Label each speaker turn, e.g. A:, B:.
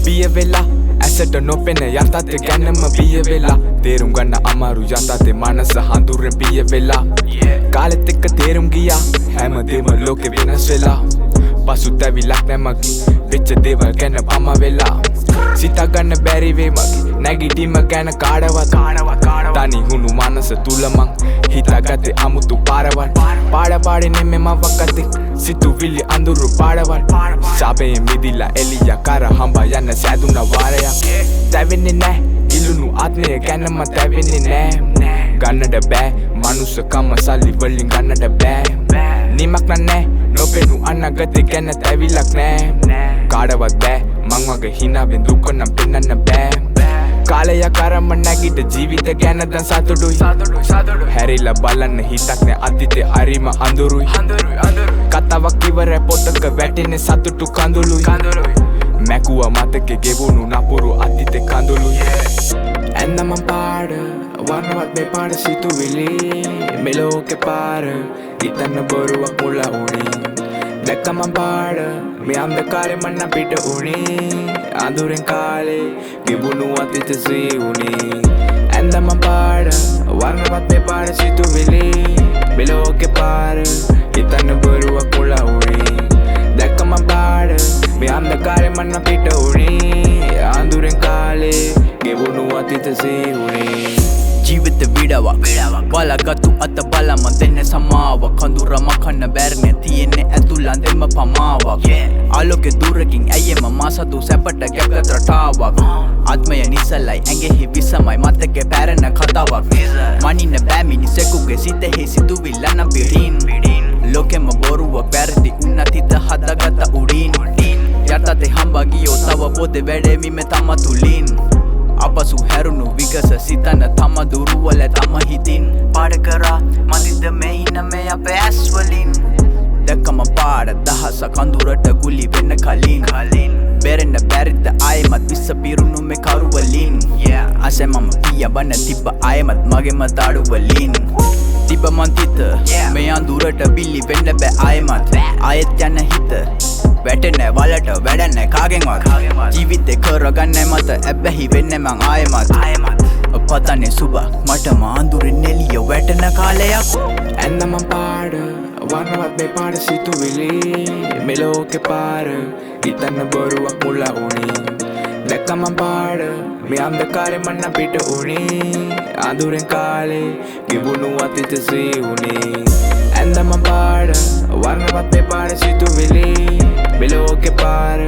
A: Biye vela asset no penne yatate ganama biye vela terum ganna amaru yatate manasa handuren biye vela kalet ekka terum giya hama dema loke venas vela pasu tavilak namaki vecha deva ganna pama vela sita ganna bari ve maki negative ganna kaadawa tani hunu manasa tulamang hita gate amutu parawan pada pade nemme mavakate situ villi anduru padawan sabe midila eliya kara hamba yanna saduna waraya tavenne na ilunu atne ganna ma tavenne na gannada ba manusa kama sali wallin gannada ba nimak nanne nopenu annagate ganna tavilak na kaadawa ba mangwaga hina ben dukkanam pennanna ba කාලය කරම නැගිට ජීවිත ගැන දැන් සතුටුයි හැරිලා බලන්න හිතක් නෑ අතීතේ අරිම අඳුරුයි කතාවක් ඉවර පොතක වැටෙන්නේ සතුටු කඳුළුයි මැකුවා මතකේ ගෙවුණු නපුරු අතීතේ කඳුළුයි ඇඳමම් පාඩ වර්ණවත් මේ පාඩ සිතුවිලි මෙලෝකේ පාර හිතන්න බොරුවක් මුලා උනේ දැක්කම පාඩ මේ අන්ධකාරේ මන්න පිට උනේ අඳුරෙන් කාලේ ගෙවුණු අතීත සීවුනේ ඇඳම පාඩ වර්ණවත් මේ පාඩ සිතුවිලි මෙලෝකේ පාර හිතන්න බොරුවක් මුලා උනේ දැක්කම පාඩ මේ අන්ධකාරේ මන්න පිට උනේ අඳුරෙන් කාලේ ගෙවුණු අතීත සීවුනේ ජීවිත විඩාවක් බලගත්තු අත බලම දෙන්න සමාව කඳුර මකන්න බැරනේ තියෙන්නේ ඇතුළන් දෙම පමාවක් ආලෝකේ දුරකින් ඇයෙම මාසතු සැපට ගැගත රටාවක් ආත්මය නිසලයි ඇඟෙහි විසමයි මතකේ පැරෙන කතාවක් මනින්න බෑ මිනිසෙකුගේ සිතෙහි සිතුවිල්ල නම් පිරින් ලෝකෙම බොරුවක් වැරදි උන්නත් හිත හදාගත උඩින් යටතේ හම්බා ගියෝ තව පොතේ වැඩෙමිම තම තුලින් අපසු හැරුණු විගස සිතන තම දුරුවල තම හිතින් පාඩ කරා මදිද මෙහින මේ අපේ ඇස්වලින් දැක්කම පාඩ දහස කඳුරට ගුලි වෙන්න කලින් බෙරෙන්න බැරිද ආයෙමත් විස පිරුණු මේ කරුවලින් අසේ මම පිය බන තිබ්බ ආයෙමත් මගේම දාඩුවලින් තිබ්බ මන් තිත මේ අඳුරට බිලි වෙන්න බෑ ආයෙමත් ආයෙත් යන හිත වැටෙන වලට වැඩන්න කාගෙන්වත් ජීවිතේ කරගන්න මත ඇබ්බැහි වෙන්න මං ආයෙමත් පතන්නේ සුබ මට මාඳුරෙන් එළිය වැටෙන කාලයක් ඇඳම පාඩ වර්ණවත් මේ පාඩ සිතුවිලි මෙලෝකේ පාර හිතන්න බොරුවක් මුලා උනේ දැක්කම පාඩ මේ අන්ධකාරේ මන්න පිට උනේ අඳුරෙන් කාලේ ගෙවුණු අතීත සීවුනේ ඇඳම පාඩ වර්ණවත් මේ පාඩ සිතුවිලි මෙලෝකේ පාර